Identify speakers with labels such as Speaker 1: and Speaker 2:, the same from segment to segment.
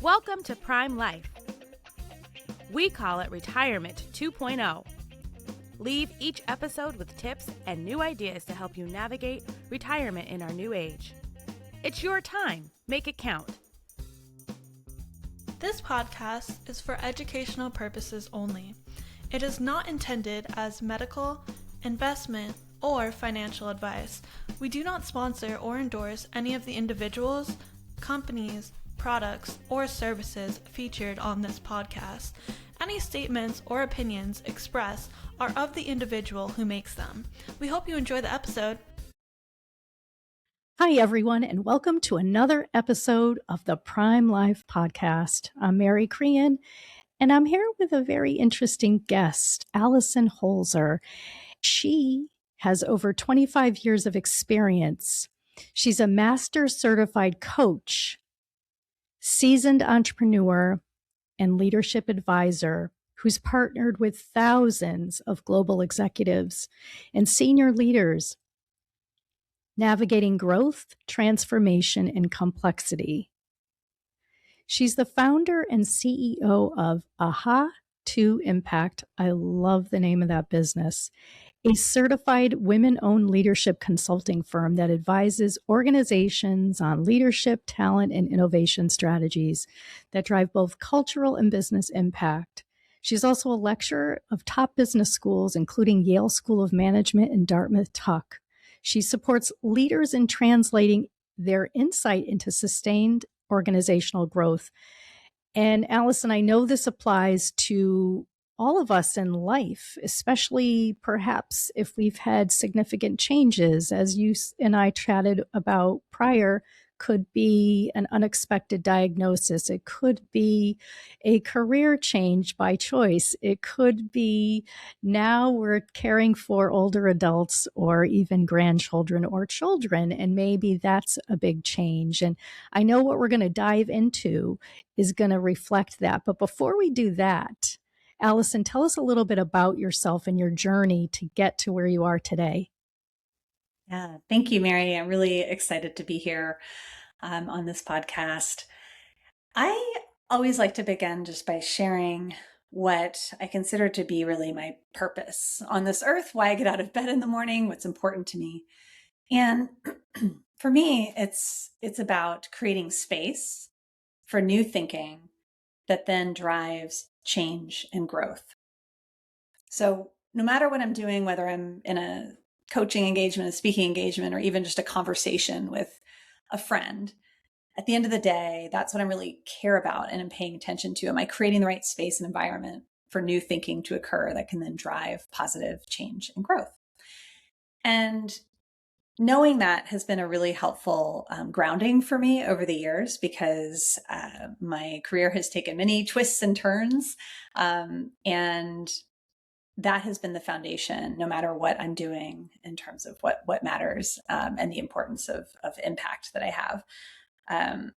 Speaker 1: Welcome to Prime Life. We call it Retirement 2.0. Leave each episode with tips and new ideas to help you navigate retirement in our new age. It's your time. Make it count.
Speaker 2: This podcast is for educational purposes only. It is not intended as medical, investment, or financial advice. We do not sponsor or endorse any of the individuals, companies, products, or services featured on this podcast. Any statements or opinions expressed are of the individual who makes them. We hope you enjoy the episode.
Speaker 3: Hi, everyone, and welcome to another episode of the Prime Life podcast. I'm Mary Crean, and I'm here with a very interesting guest, Allison Holzer. She has over 25 years of experience. She's a master certified coach, seasoned entrepreneur, and leadership advisor who's partnered with thousands of global executives and senior leaders navigating growth, transformation, and complexity. She's the founder and CEO of Aha to Impact. I love the name of that business. A certified women-owned leadership consulting firm that advises organizations on leadership, talent, and innovation strategies that drive both cultural and business impact. She's also a lecturer of top business schools, including Yale School of Management and Dartmouth Tuck. She supports leaders in translating their insight into sustained organizational growth. And Allison, I know this applies to all of us in life, especially perhaps if we've had significant changes, as you and I chatted about prior, could be an unexpected diagnosis. It could be a career change by choice. It could be now we're caring for older adults or even grandchildren or children, and maybe that's a big change. And I know what we're going to dive into is going to reflect that. But before we do that, Allison, tell us a little bit about yourself and your journey to get to where you are today.
Speaker 4: Yeah, thank you, Mary. I'm really excited to be here on this podcast. I always like to begin just by sharing what I consider to be really my purpose on this earth, why I get out of bed in the morning, what's important to me. And for me, it's about creating space for new thinking that then drives change and growth. So no matter what I'm doing, whether I'm in a coaching engagement, a speaking engagement, or even just a conversation with a friend, at the end of the day, that's what I really care about and am paying attention to. Am I creating the right space and environment for new thinking to occur that can then drive positive change and growth? And knowing that has been a really helpful grounding for me over the years, because my career has taken many twists and turns. And that has been the foundation, no matter what I'm doing in terms of what matters and the importance of impact that I have.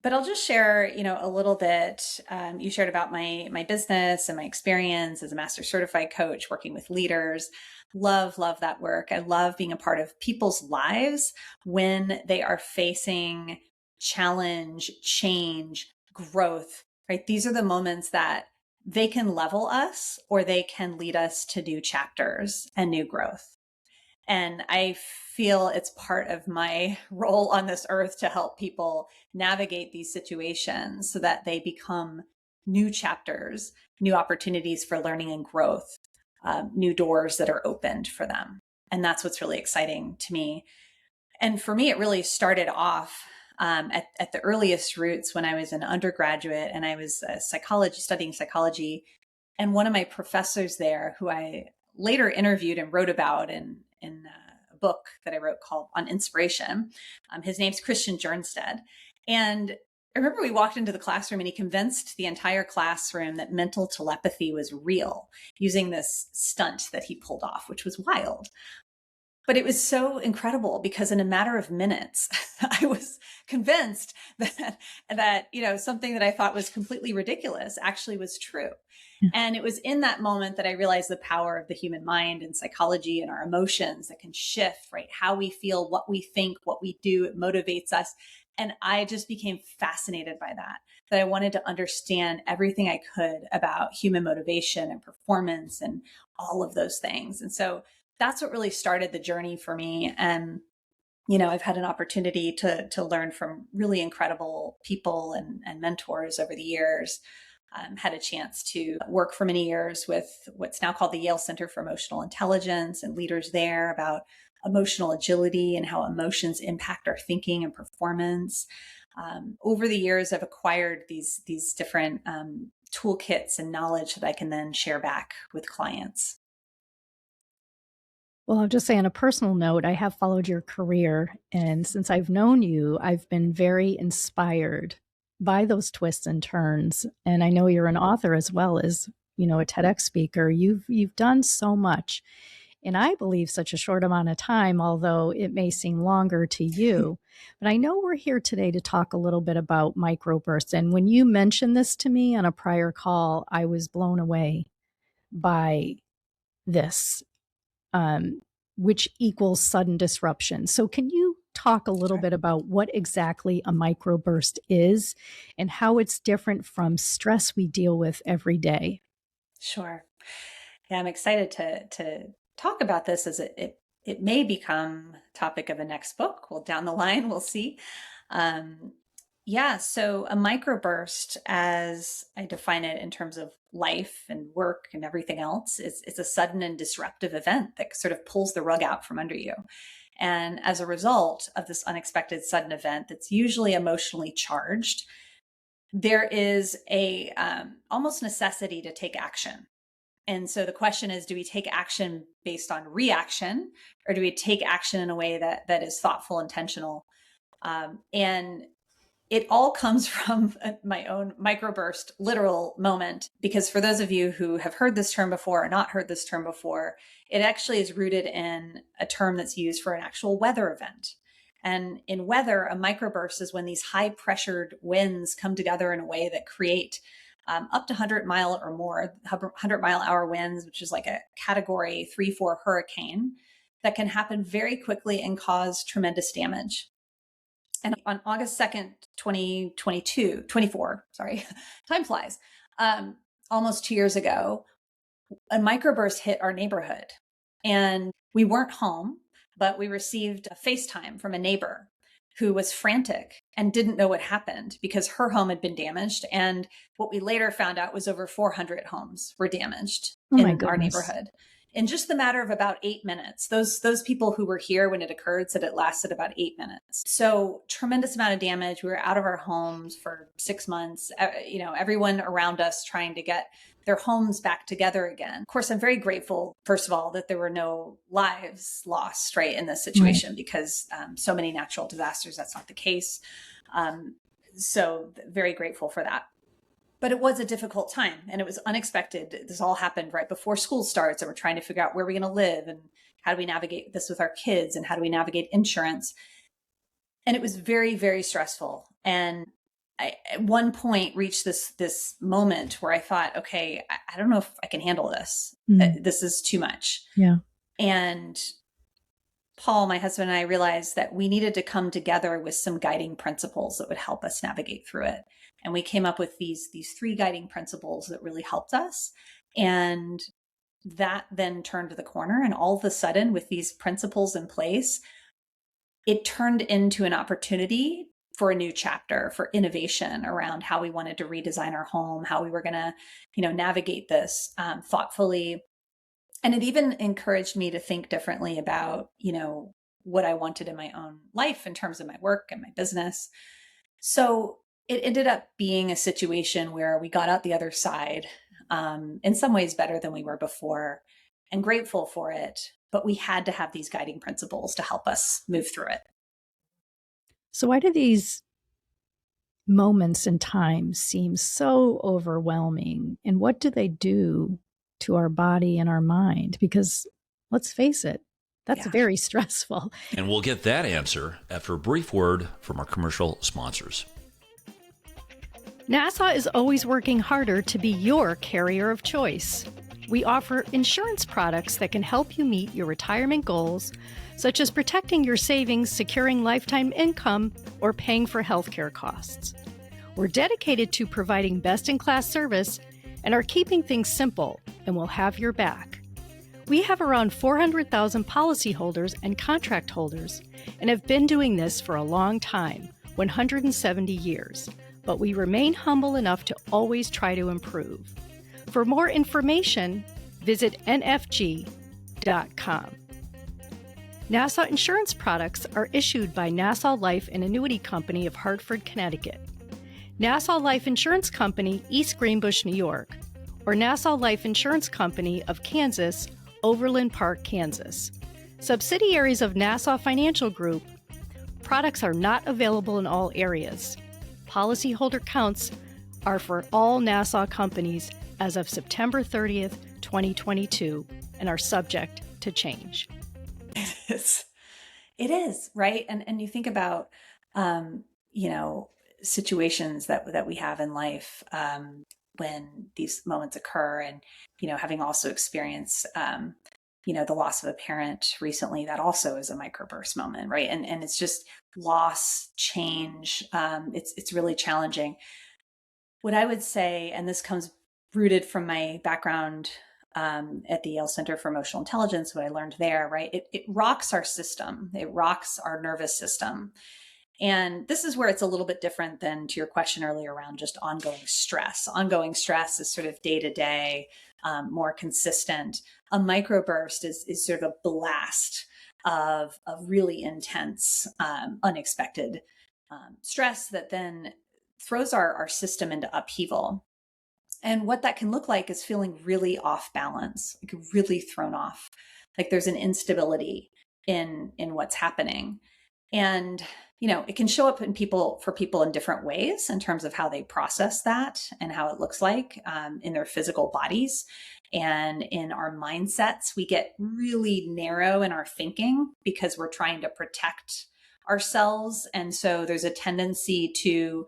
Speaker 4: But I'll just share, a little bit. You shared about my business and my experience as a master certified coach working with leaders. Love that work. I love being a part of people's lives when they are facing challenge, change, growth, right? These are the moments that they can level us or they can lead us to new chapters and new growth. And I feel it's part of my role on this earth to help people navigate these situations so that they become new chapters, new opportunities for learning and growth, new doors that are opened for them. And that's what's really exciting to me. And for me, it really started off at the earliest roots when I was an undergraduate and I was studying psychology. And one of my professors there, who I later interviewed and wrote about in a book that I wrote called On Inspiration, his name's Christian Jernstedt. And I remember we walked into the classroom and he convinced the entire classroom that mental telepathy was real using this stunt that he pulled off, which was wild. But it was so incredible because in a matter of minutes, I was convinced that something that I thought was completely ridiculous actually was true. And it was in that moment that I realized the power of the human mind and psychology and our emotions that can shift, right? How we feel, what we think, what we do, it motivates us. And I just became fascinated by that I wanted to understand everything I could about human motivation and performance and all of those things. And so that's what really started the journey for me. And, I've had an opportunity to learn from really incredible people and mentors over the years. Had a chance to work for many years with what's now called the Yale Center for Emotional Intelligence and leaders there about emotional agility and how emotions impact our thinking and performance. Over the years, I've acquired these different toolkits and knowledge that I can then share back with clients.
Speaker 3: Well, I'll just say on a personal note, I have followed your career. And since I've known you, I've been very inspired by those twists and turns. And I know you're an author as well as, a TEDx speaker. You've done so much. And I believe such a short amount of time, although it may seem longer to you. But I know we're here today to talk a little bit about microbursts. And when you mentioned this to me on a prior call, I was blown away by this, which equals sudden disruption. So can you talk a little bit about what exactly a microburst is and how it's different from stress we deal with every day?
Speaker 4: Sure. Yeah, I'm excited to talk about this as it may become topic of a next book. Well, down the line, we'll see. So a microburst, as I define it in terms of life and work and everything else, it's a sudden and disruptive event that sort of pulls the rug out from under you. And as a result of this unexpected sudden event that's usually emotionally charged, there is a almost necessity to take action. And so the question is, do we take action based on reaction, or do we take action in a way that is thoughtful, intentional? And it all comes from my own microburst literal moment, because for those of you who have heard this term before or not heard this term before, it actually is rooted in a term that's used for an actual weather event. And in weather, a microburst is when these high pressured winds come together in a way that create up to 100-mile or more, 100-mile-hour winds, which is like a category 3-4 hurricane that can happen very quickly and cause tremendous damage. And on August 2nd, 24, time flies, almost 2 years ago, a microburst hit our neighborhood. And we weren't home, but we received a FaceTime from a neighbor who was frantic and didn't know what happened because her home had been damaged. And what we later found out was over 400 homes were damaged in our neighborhood. In just the matter of about 8 minutes. Those people who were here when it occurred said it lasted about 8 minutes. So tremendous amount of damage. We were out of our homes for 6 months, everyone around us trying to get their homes back together again. Of course, I'm very grateful, first of all, that there were no lives lost, right, in this situation, because so many natural disasters, that's not the case. So very grateful for that. But it was a difficult time and it was unexpected. This all happened right before school starts, and we're trying to figure out where we're going to live and how do we navigate this with our kids and how do we navigate insurance. And it was very, very stressful. And I, at one point, reached this moment where I thought, okay, I don't know if I can handle this. This is too much.
Speaker 3: Yeah.
Speaker 4: And Paul, my husband, and I realized that we needed to come together with some guiding principles that would help us navigate through it. And we came up with these 3 guiding principles that really helped us. And that then turned the corner. And all of a sudden, with these principles in place, it turned into an opportunity for a new chapter, for innovation around how we wanted to redesign our home, how we were going to, navigate this thoughtfully. And it even encouraged me to think differently about, what I wanted in my own life in terms of my work and my business. So it ended up being a situation where we got out the other side, in some ways better than we were before, and grateful for it. But we had to have these guiding principles to help us move through it.
Speaker 3: So why do these moments in time seem so overwhelming? And what do they do to our body and our mind? Because let's face it, that's very stressful.
Speaker 5: And we'll get that answer after a brief word from our commercial sponsors.
Speaker 3: NASA is always working harder to be your carrier of choice. We offer insurance products that can help you meet your retirement goals, such as protecting your savings, securing lifetime income, or paying for healthcare costs. We're dedicated to providing best-in-class service and are keeping things simple, and we'll have your back. We have around 400,000 policyholders and contract holders and have been doing this for a long time, 170 years, but we remain humble enough to always try to improve. For more information, visit nfg.com. Nassau Insurance products are issued by Nassau Life and Annuity Company of Hartford, Connecticut, Nassau Life Insurance Company, East Greenbush, New York, or Nassau Life Insurance Company of Kansas, Overland Park, Kansas. Subsidiaries of Nassau Financial Group. Products are not available in all areas. Policyholder counts are for all Nassau companies as of September 30th, 2022, and are subject to change.
Speaker 4: It is, right? And you think about, situations that we have in life when these moments occur, and, having also experienced, the loss of a parent recently, that also is a microburst moment, right? And it's just loss, change. It's really challenging. What I would say, and this comes rooted from my background at the Yale Center for Emotional Intelligence, what I learned there, right? It rocks our system. It rocks our nervous system. And this is where it's a little bit different than to your question earlier around just ongoing stress. Ongoing stress is sort of day to day, more consistent. A microburst is sort of a blast of really intense, unexpected stress that then throws our system into upheaval. And what that can look like is feeling really off balance, like really thrown off, like there's an instability in what's happening. And, it can show up for people in different ways in terms of how they process that and how it looks like in their physical bodies and in our mindsets. We get really narrow in our thinking because we're trying to protect ourselves. And so there's a tendency to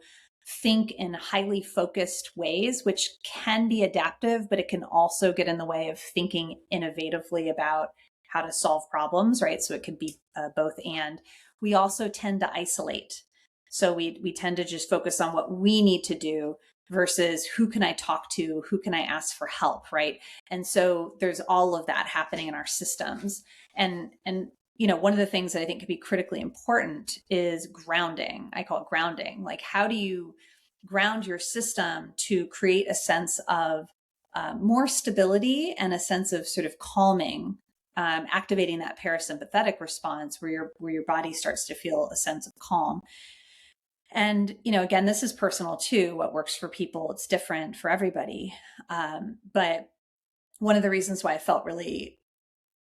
Speaker 4: think in highly focused ways, which can be adaptive, but it can also get in the way of thinking innovatively about how to solve problems, right? So it could be both and. We also tend to isolate. So we tend to just focus on what we need to do versus who can I talk to? Who can I ask for help, right? And so there's all of that happening in our systems. And one of the things that I think could be critically important is grounding. I call it grounding. Like, how do you ground your system to create a sense of more stability and a sense of sort of calming, activating that parasympathetic response where your body starts to feel a sense of calm. And, again, this is personal too. What works for people, it's different for everybody. But one of the reasons why I felt really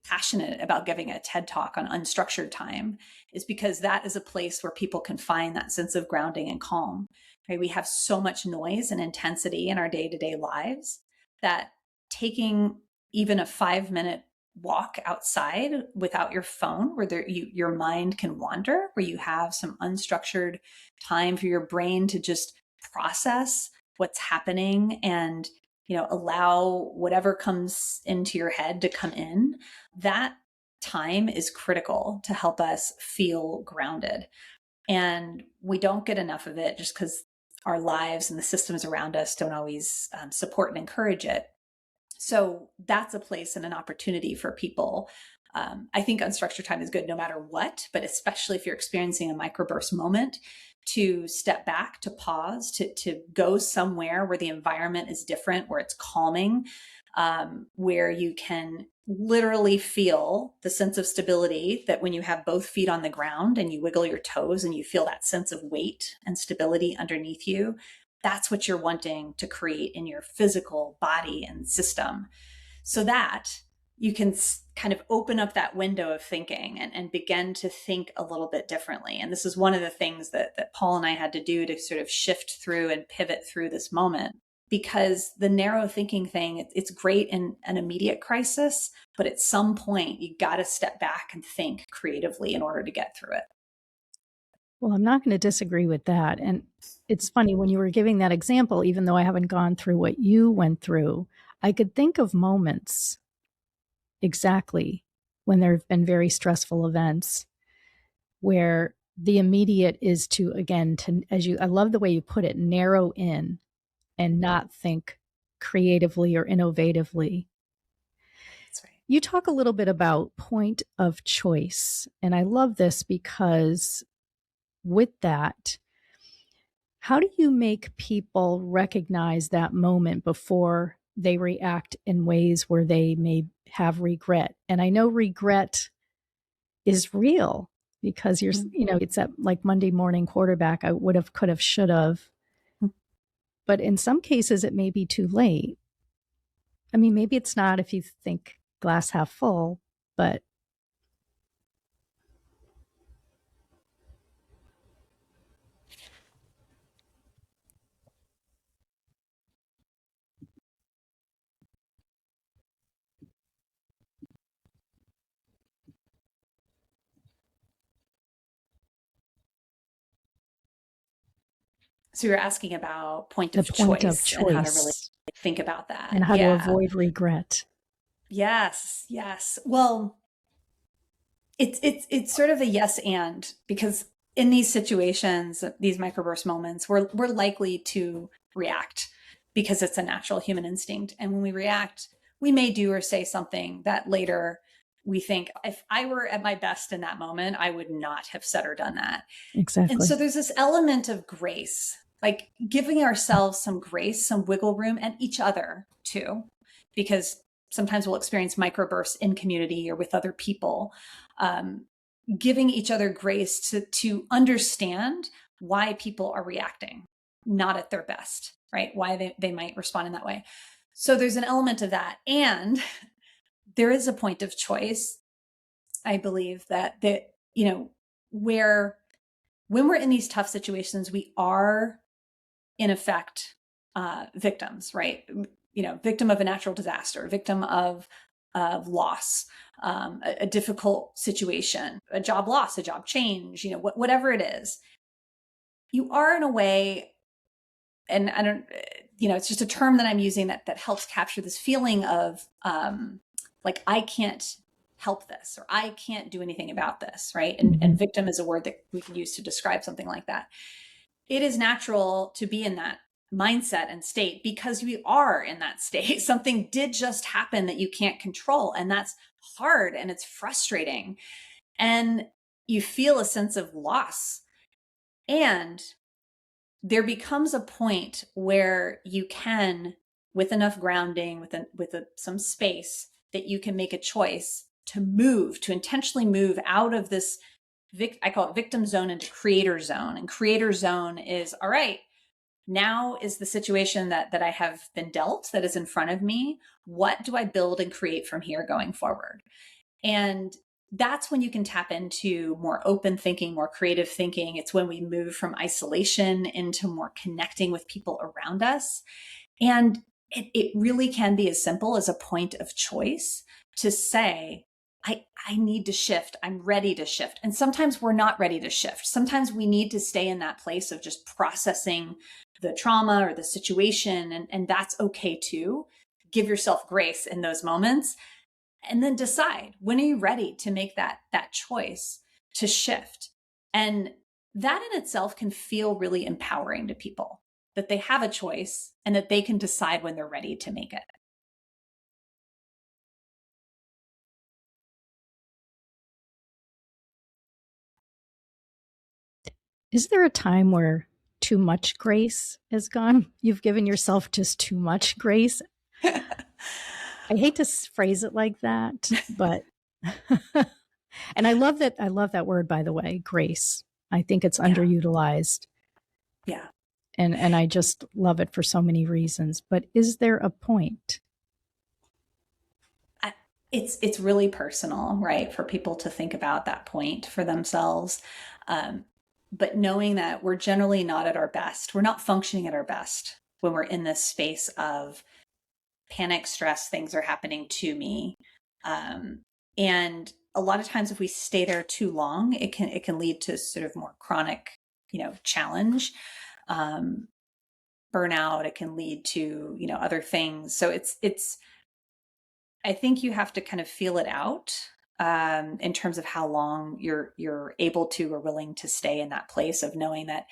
Speaker 4: passionate about giving a TED Talk on unstructured time is because that is a place where people can find that sense of grounding and calm. Right? We have so much noise and intensity in our day-to-day lives that taking even a 5-minute walk outside without your phone, where your mind can wander, where you have some unstructured time for your brain to just process what's happening and allow whatever comes into your head to come in. That time is critical to help us feel grounded. And we don't get enough of it just because our lives and the systems around us don't always support and encourage it. So that's a place and an opportunity for people. I think unstructured time is good no matter what, but especially if you're experiencing a microburst moment, to step back, to pause, to go somewhere where the environment is different, where it's calming, where you can literally feel the sense of stability that when you have both feet on the ground and you wiggle your toes and you feel that sense of weight and stability underneath you, that's what you're wanting to create in your physical body and system, so that you can kind of open up that window of thinking and begin to think a little bit differently. And this is one of the things that Paul and I had to do to sort of shift through and pivot through this moment, because the narrow thinking thing, it's great in an immediate crisis, but at some point you got to step back and think creatively in order to get through it.
Speaker 3: Well, I'm not going to disagree with that. And it's funny, when you were giving that example, even though I haven't gone through what you went through, I could think of moments exactly when there have been very stressful events where the immediate is to, again, I love the way you put it, narrow in and not think creatively or innovatively.
Speaker 4: That's right.
Speaker 3: You talk a little bit about point of choice, and I love this because with that, how do you make people recognize that moment before they react in ways where they may have regret? And I know regret is real because it's that like Monday morning quarterback. I would have, could have, should have. But in some cases, it may be too late. I mean, maybe it's not if you think glass half full, but
Speaker 4: So you're asking about point
Speaker 3: the
Speaker 4: of
Speaker 3: point of
Speaker 4: choice and how to really
Speaker 3: choice
Speaker 4: think about that.
Speaker 3: and how to
Speaker 4: Yeah.
Speaker 3: avoid regret.
Speaker 4: Yes. Yes. Well, it's sort of a yes and, because in these situations, these microburst moments, we're likely to react because it's a natural human instinct. And when we react, we may do or say something that later we think, if I were at my best in that moment, I would not have said or done that.
Speaker 3: Exactly.
Speaker 4: And so there's this element of grace, like giving ourselves some grace, some wiggle room, and each other too, because sometimes we'll experience microbursts in community or with other people. Giving each other grace to understand why people are reacting not at their best, right? Why they might respond in that way. So there's an element of that. And there is a point of choice, I believe, that where when we're in these tough situations, we are in effect victims, right? Victim of a natural disaster, victim of loss, a difficult situation, a job loss, a job change, whatever it is. You are in a way, and I don't, it's just a term that I'm using that helps capture this feeling of like, I can't help this, or I can't do anything about this, right? And victim is a word that we can use to describe something like that. It is natural to be in that mindset and state because we are in that state. Something did just happen that you can't control, and that's hard and it's frustrating. And you feel a sense of loss. And there becomes a point where you can, with enough grounding, with some space, that you can make a choice to intentionally move out of this, I call it victim zone, into creator zone. And creator zone is, all right, now is the situation that I have been dealt, that is in front of me. What do I build and create from here going forward? And that's when you can tap into more open thinking, more creative thinking. It's when we move from isolation into more connecting with people around us. And it really can be as simple as a point of choice to say, I need to shift. I'm ready to shift. And sometimes we're not ready to shift. Sometimes we need to stay in that place of just processing the trauma or the situation. And that's okay too. Give yourself grace in those moments. And then decide, when are you ready to make that choice to shift? And that in itself can feel really empowering to people, that they have a choice and that they can decide when they're ready to make it.
Speaker 3: Is there a time where too much grace has gone? You've given yourself just too much grace. I hate to phrase it like that, but and I love that word, by the way, grace. I think it's underutilized.
Speaker 4: Yeah.
Speaker 3: And I just love it for so many reasons. But is there a point?
Speaker 4: It's really personal, right? For people to think about that point for themselves. But knowing that we're generally not at our best, we're not functioning at our best when we're in this space of panic, stress, things are happening to me. And a lot of times if we stay there too long, it can lead to sort of more chronic, challenge. burnout. It can lead to, other things. So I think you have to kind of feel it out in terms of how long you're able to or willing to stay in that place of knowing that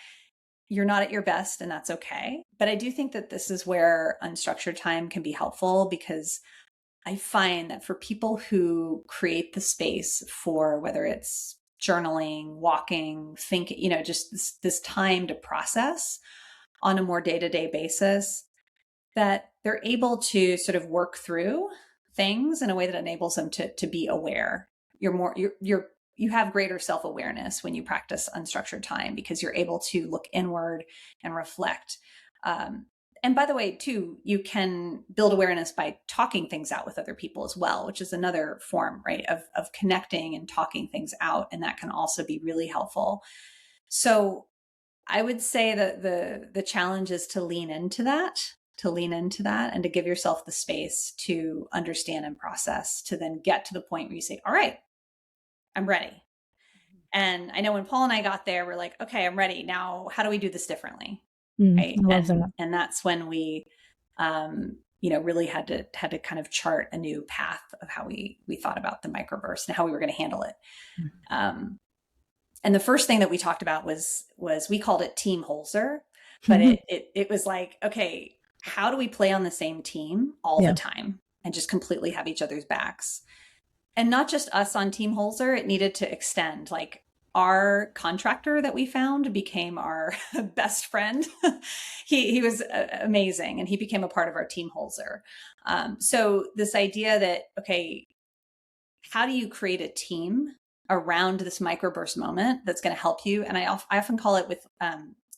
Speaker 4: you're not at your best, and that's okay. But I do think that this is where unstructured time can be helpful, because I find that for people who create the space for, whether it's journaling, walking, thinking, just this time to process on a more day-to-day basis, that they're able to sort of work through things in a way that enables them to be aware. You have greater self-awareness when you practice unstructured time, because you're able to look inward and reflect. And by the way, too, you can build awareness by talking things out with other people as well, which is another form, right, of connecting and talking things out. And that can also be really helpful. So I would say that the challenge is to lean into that and to give yourself the space to understand and process, to then get to the point where you say, all right, I'm ready. And I know when Paul and I got there, we're like, okay, I'm ready. Now, how do we do this differently? Right.
Speaker 3: I love that.
Speaker 4: And that's when we, really had to kind of chart a new path of how we thought about the microburst and how we were going to handle it. And the first thing that we talked about was we called it Team Holzer, but it was like, okay, how do we play on the same team all the time and just completely have each other's backs? And not just us on Team Holzer, it needed to extend. Like, our contractor that we found became our best friend. He was amazing, and he became a part of our Team Holzer. So this idea that, okay, how do you create a team around this microburst moment that's going to help you? And I often call it, with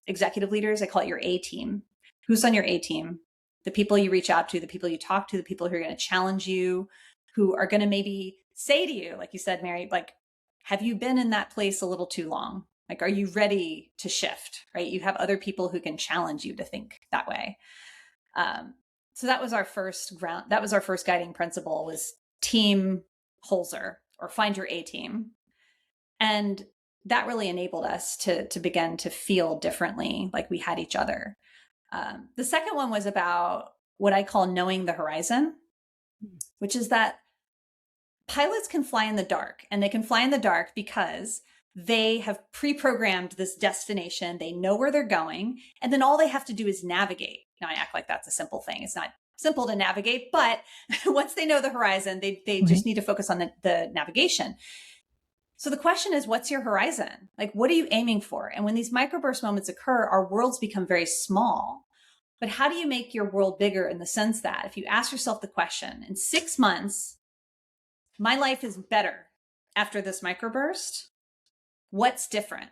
Speaker 4: executive leaders, I call it your A team. Who's on your A team? The people you reach out to, the people you talk to, the people who are going to challenge you, who are going to maybe say to you, like you said, Mary, like, have you been in that place a little too long? Like, are you ready to shift, right? You have other people who can challenge you to think that way. So that was our first guiding principle, was Team Holzer, or find your A team. And that really enabled us to begin to feel differently, like we had each other. The second one was about what I call knowing the horizon, which is that pilots can fly in the dark, and they can fly in the dark because they have pre-programmed this destination. They know where they're going, and then all they have to do is navigate. Now, I act like that's a simple thing. It's not simple to navigate, but once they know the horizon, they just need to focus on the navigation. So the question is, what's your horizon? Like, what are you aiming for? And when these microburst moments occur, our worlds become very small. But how do you make your world bigger, in the sense that if you ask yourself the question, in 6 months, my life is better after this microburst, what's different?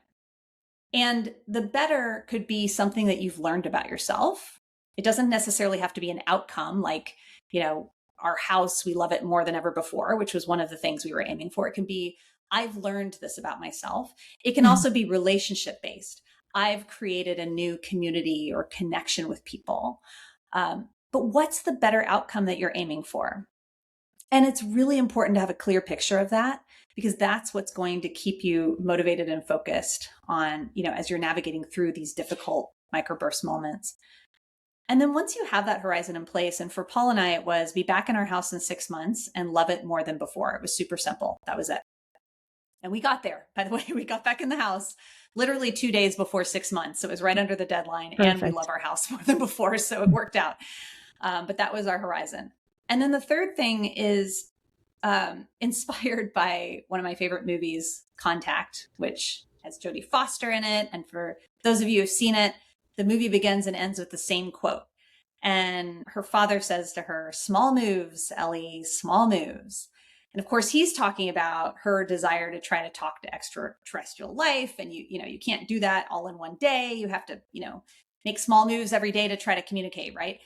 Speaker 4: And the better could be something that you've learned about yourself. It doesn't necessarily have to be an outcome, like, our house, we love it more than ever before, which was one of the things we were aiming for. It can be, I've learned this about myself. It can also be relationship based. I've created a new community or connection with people. But what's the better outcome that you're aiming for? And it's really important to have a clear picture of that, because that's what's going to keep you motivated and focused on, as you're navigating through these difficult microburst moments. And then once you have that horizon in place, and for Paul and I, it was be back in our house in 6 months and love it more than before. It was super simple. That was it. And we got there. By the way, we got back in the house literally 2 days before 6 months. So it was right under the deadline. Perfect. And we love our house more than before. So it worked out. But that was our horizon. And then the third thing is inspired by one of my favorite movies, Contact, which has Jodie Foster in it. And for those of you who've seen it, the movie begins and ends with the same quote. And her father says to her, "Small moves, Ellie, small moves." And of course, he's talking about her desire to try to talk to extraterrestrial life. And you can't do that all in one day. You have to, make small moves every day to try to communicate, right?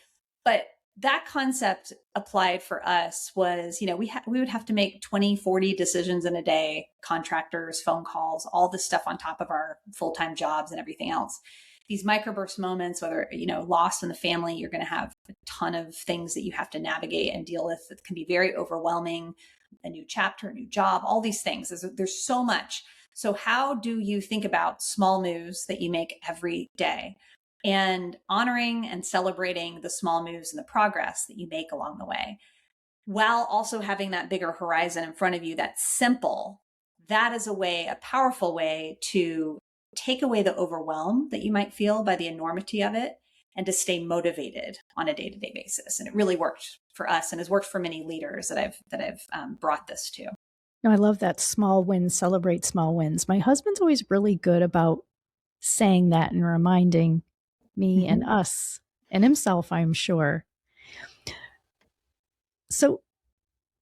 Speaker 4: But that concept applied for us was, we would have to make 20, 40 decisions in a day, contractors, phone calls, all this stuff on top of our full-time jobs and everything else. These microburst moments, whether, loss in the family, you're going to have a ton of things that you have to navigate and deal with. It can be very overwhelming. A new chapter, a new job, all these things. There's so much. So how do you think about small moves that you make every day? and honoring and celebrating the small moves and the progress that you make along the way, while also having that bigger horizon in front of you that's simple. That is a powerful way to take away the overwhelm that you might feel by the enormity of it, and to stay motivated on a day-to-day basis. And it really worked for us, and has worked for many leaders that I've brought this to.
Speaker 3: No, I love that small wins, celebrate small wins. My husband's always really good about saying that and reminding me and us and himself, I'm sure. So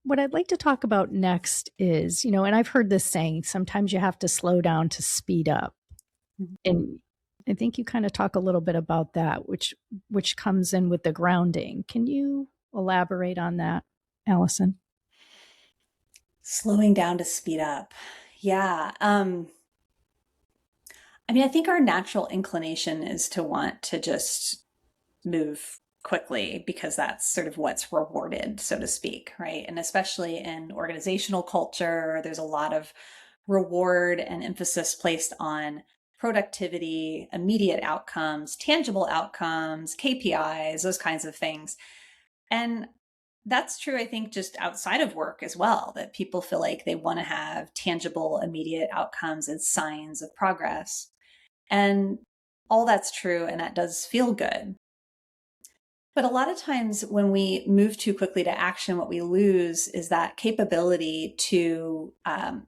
Speaker 3: what I'd like to talk about next is, and I've heard this saying, sometimes you have to slow down to speed up. And I think you kind of talk a little bit about that, which comes in with the grounding. Can you elaborate on that, Allison?
Speaker 4: Slowing down to speed up. Yeah. I think our natural inclination is to want to just move quickly, because that's sort of what's rewarded, so to speak, right? And especially in organizational culture, there's a lot of reward and emphasis placed on productivity, immediate outcomes, tangible outcomes, KPIs, those kinds of things. And that's true, I think, just outside of work as well, that people feel like they want to have tangible, immediate outcomes and signs of progress. And all that's true, and that does feel good. But a lot of times when we move too quickly to action, what we lose is that capability to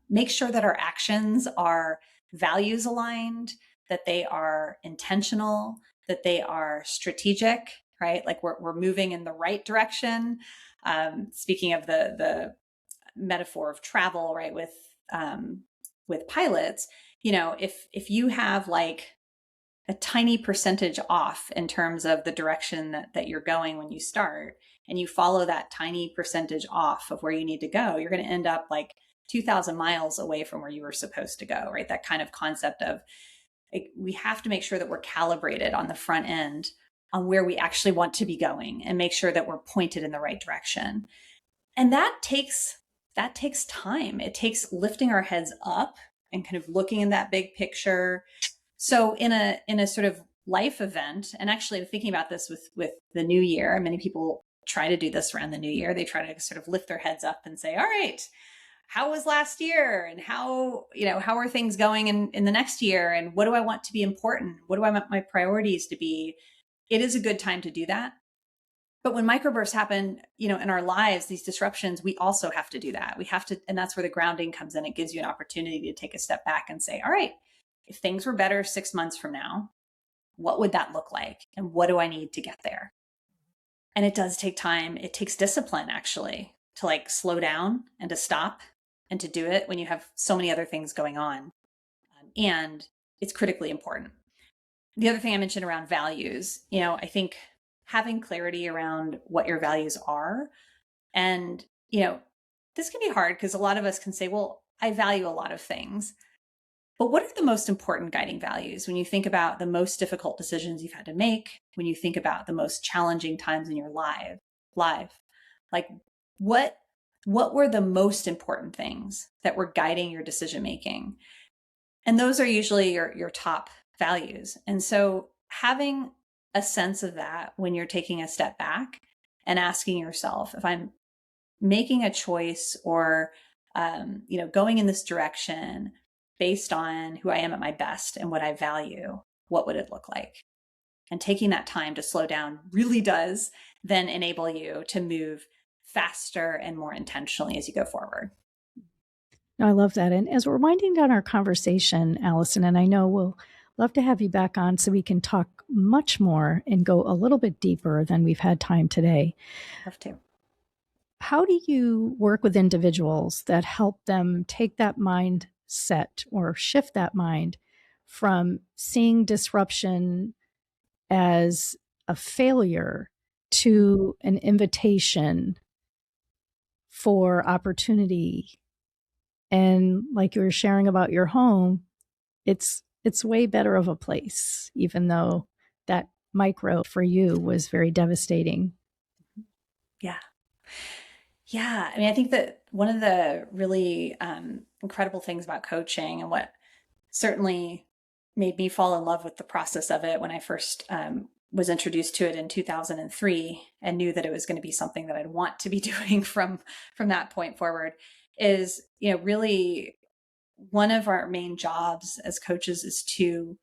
Speaker 4: make sure that our actions are values aligned, that they are intentional, that they are strategic, right? Like we're moving in the right direction. Speaking of the metaphor of travel, right? With pilots, if you have like a tiny percentage off in terms of the direction that you're going when you start, and you follow that tiny percentage off of where you need to go, you're going to end up like 2,000 miles away from where you were supposed to go, right? That kind of concept of we have to make sure that we're calibrated on the front end on where we actually want to be going, and make sure that we're pointed in the right direction. And that takes time. It takes lifting our heads up and kind of looking in that big picture. So in a sort of life event, and actually I'm thinking about this with the new year, many people try to do this around the new year. They try to sort of lift their heads up and say, all right, how was last year? And how are things going in the next year? And what do I want to be important? What do I want my priorities to be? It is a good time to do that. But when microbursts happen, in our lives, these disruptions, we also have to do that. We have to, and that's where the grounding comes in. It gives you an opportunity to take a step back and say, all right, if things were better 6 months from now, what would that look like? And what do I need to get there? And it does take time. It takes discipline, actually, to like slow down and to stop and to do it when you have so many other things going on. And it's critically important. The other thing I mentioned around values, I think having clarity around what your values are. And, this can be hard because a lot of us can say, well, I value a lot of things. But what are the most important guiding values when you think about the most difficult decisions you've had to make, when you think about the most challenging times in your life? Like what were the most important things that were guiding your decision making? And those are usually your top values. And so having a sense of that when you're taking a step back and asking yourself, if I'm making a choice or going in this direction based on who I am at my best and what I value, what would it look like? And taking that time to slow down really does then enable you to move faster and more intentionally as you go forward.
Speaker 3: I love that. And as we're winding down our conversation, Allison, and I know we'll love to have you back on so we can talk much more and go a little bit deeper than we've had time today.
Speaker 4: Have to.
Speaker 3: How do you work with individuals that help them take that mindset or shift that mind from seeing disruption as a failure to an invitation for opportunity? And like you were sharing about your home, it's way better of a place, even though that micro for you was very devastating.
Speaker 4: Yeah. Yeah. I think that one of the really incredible things about coaching, and what certainly made me fall in love with the process of it when I first was introduced to it in 2003 and knew that it was going to be something that I'd want to be doing from that point forward, is, really one of our main jobs as coaches is to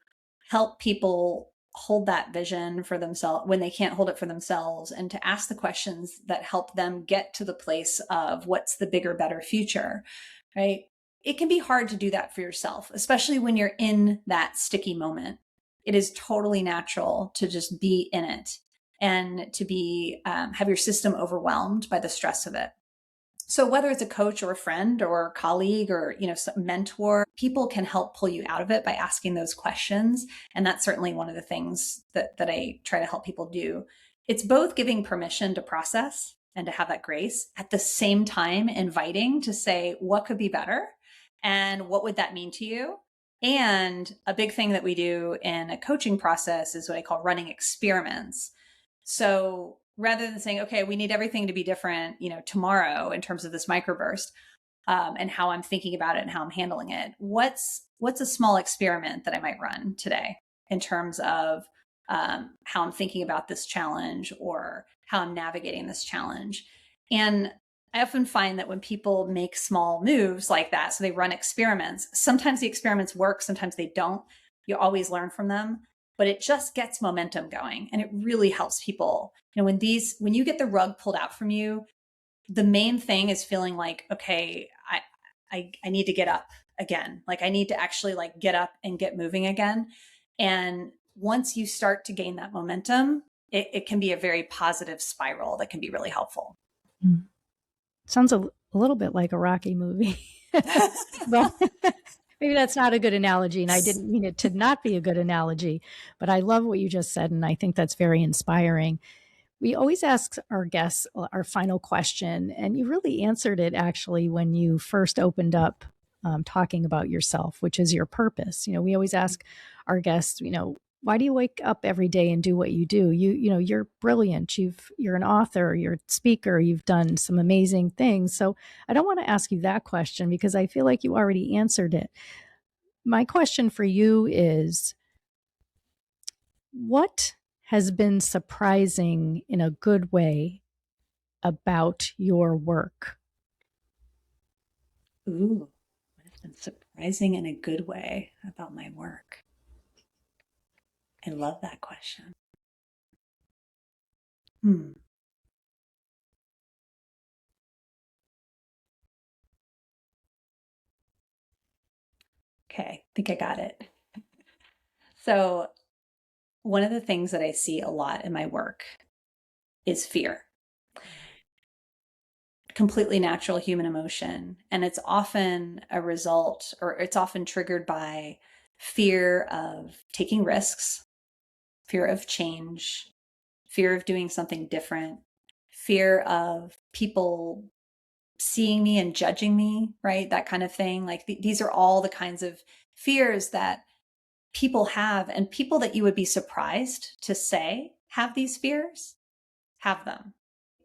Speaker 4: help people hold that vision for themselves when they can't hold it for themselves, and to ask the questions that help them get to the place of what's the bigger, better future, right? It can be hard to do that for yourself, especially when you're in that sticky moment. It is totally natural to just be in it and to be have your system overwhelmed by the stress of it. So whether it's a coach or a friend or a colleague or, some mentor, people can help pull you out of it by asking those questions. And that's certainly one of the things that I try to help people do. It's both giving permission to process and to have that grace, at the same time inviting to say, what could be better? And what would that mean to you? And a big thing that we do in a coaching process is what I call running experiments. So rather than saying, okay, we need everything to be different, tomorrow in terms of this microburst, and how I'm thinking about it and how I'm handling it, what's a small experiment that I might run today in terms of how I'm thinking about this challenge or how I'm navigating this challenge. And I often find that when people make small moves like that, so they run experiments, sometimes the experiments work, sometimes they don't. You always learn from them, but it just gets momentum going, and it really helps people. When you get the rug pulled out from you, the main thing is feeling like, okay, I need to get up again. Like I need to actually get up and get moving again. And once you start to gain that momentum, it can be a very positive spiral that can be really helpful.
Speaker 3: Mm. Sounds a little bit like a Rocky movie. Well, maybe that's not a good analogy, and I didn't mean it to not be a good analogy, but I love what you just said, and I think that's very inspiring. We always ask our guests our final question, and you really answered it actually when you first opened up talking about yourself, which is your purpose. We always ask our guests, why do you wake up every day and do what you do? You're brilliant. You're an author, you're a speaker, you've done some amazing things. So I don't want to ask you that question because I feel like you already answered it. My question for you is, what has been surprising in a good way about your work?
Speaker 4: Ooh, what has been surprising in a good way about my work? I love that question. Okay, I think I got it. So one of the things that I see a lot in my work is fear. Completely natural human emotion. And it's often a result, or it's often triggered by fear of taking risks, fear of change, fear of doing something different, fear of people seeing me and judging me, right? That kind of thing. Like these are all the kinds of fears that people have, and people that you would be surprised to say have these fears have them.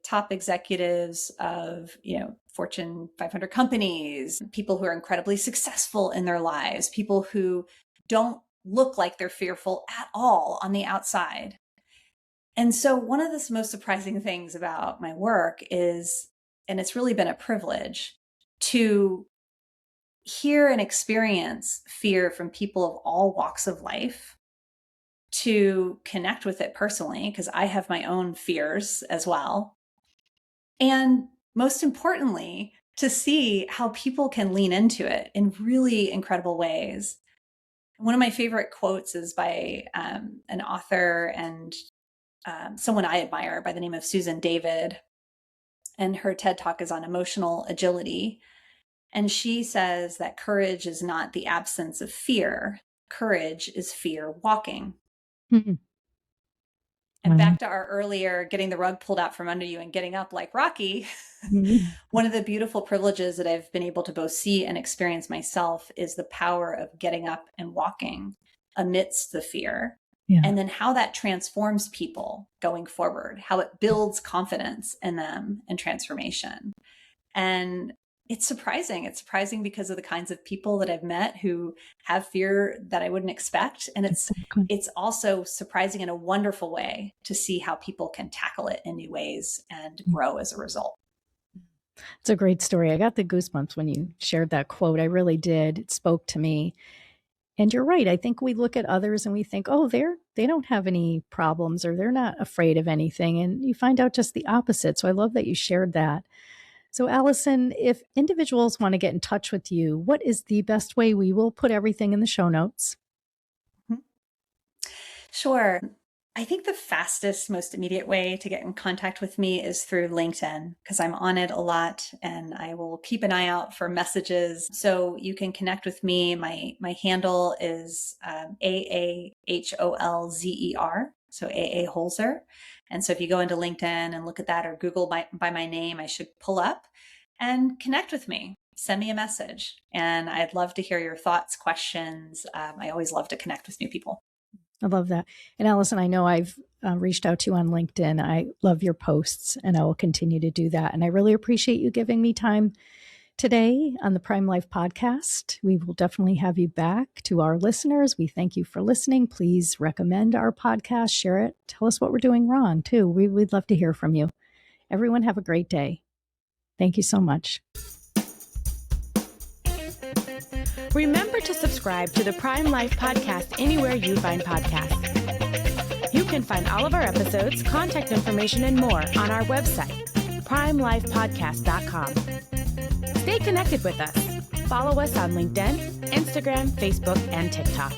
Speaker 4: Top executives of, Fortune 500 companies, people who are incredibly successful in their lives, people who don't look like they're fearful at all on the outside. And so one of the most surprising things about my work is, and it's really been a privilege, to hear and experience fear from people of all walks of life, to connect with it personally, because I have my own fears as well. And most importantly, to see how people can lean into it in really incredible ways. One of my favorite quotes is by an author and someone I admire by the name of Susan David. And her TED Talk is on emotional agility. And she says that courage is not the absence of fear. Courage is fear walking. Mm-hmm. And back to our earlier getting the rug pulled out from under you and getting up like Rocky, one of the beautiful privileges that I've been able to both see and experience myself is the power of getting up and walking amidst the fear. Yeah. And then how that transforms people going forward, how it builds confidence in them and transformation. And it's surprising. It's surprising because of the kinds of people that I've met who have fear that I wouldn't expect. And it's also surprising in a wonderful way to see how people can tackle it in new ways and grow as a result.
Speaker 3: It's a great story. I got the goosebumps when you shared that quote. I really did. It spoke to me. And you're right. I think we look at others and we think, oh, they don't have any problems or they're not afraid of anything. And you find out just the opposite. So I love that you shared that. So Allison, if individuals want to get in touch with you, what is the best way? We will put everything in the show notes.
Speaker 4: Sure. I think the fastest, most immediate way to get in contact with me is through LinkedIn because I'm on it a lot and I will keep an eye out for messages. So you can connect with me. My handle is AAHOLZER, so AA Holzer. And so if you go into LinkedIn and look at that or Google by my name, I should pull up and connect with me. Send me a message. And I'd love to hear your thoughts, questions. I always love to connect with new people.
Speaker 3: I love that. And Allison, I know I've reached out to you on LinkedIn. I love your posts and I will continue to do that. And I really appreciate you giving me time today on the Prime Life podcast. We will definitely have you back. To our listeners, we thank you for listening. Please recommend our podcast, share it. Tell us what we're doing wrong too. We'd love to hear from you. Everyone have a great day. Thank you so much.
Speaker 1: Remember to subscribe to the Prime Life podcast anywhere you find podcasts. You can find all of our episodes, contact information, and more on our website, primelifepodcast.com. Stay connected with us. Follow us on LinkedIn, Instagram, Facebook, and TikTok.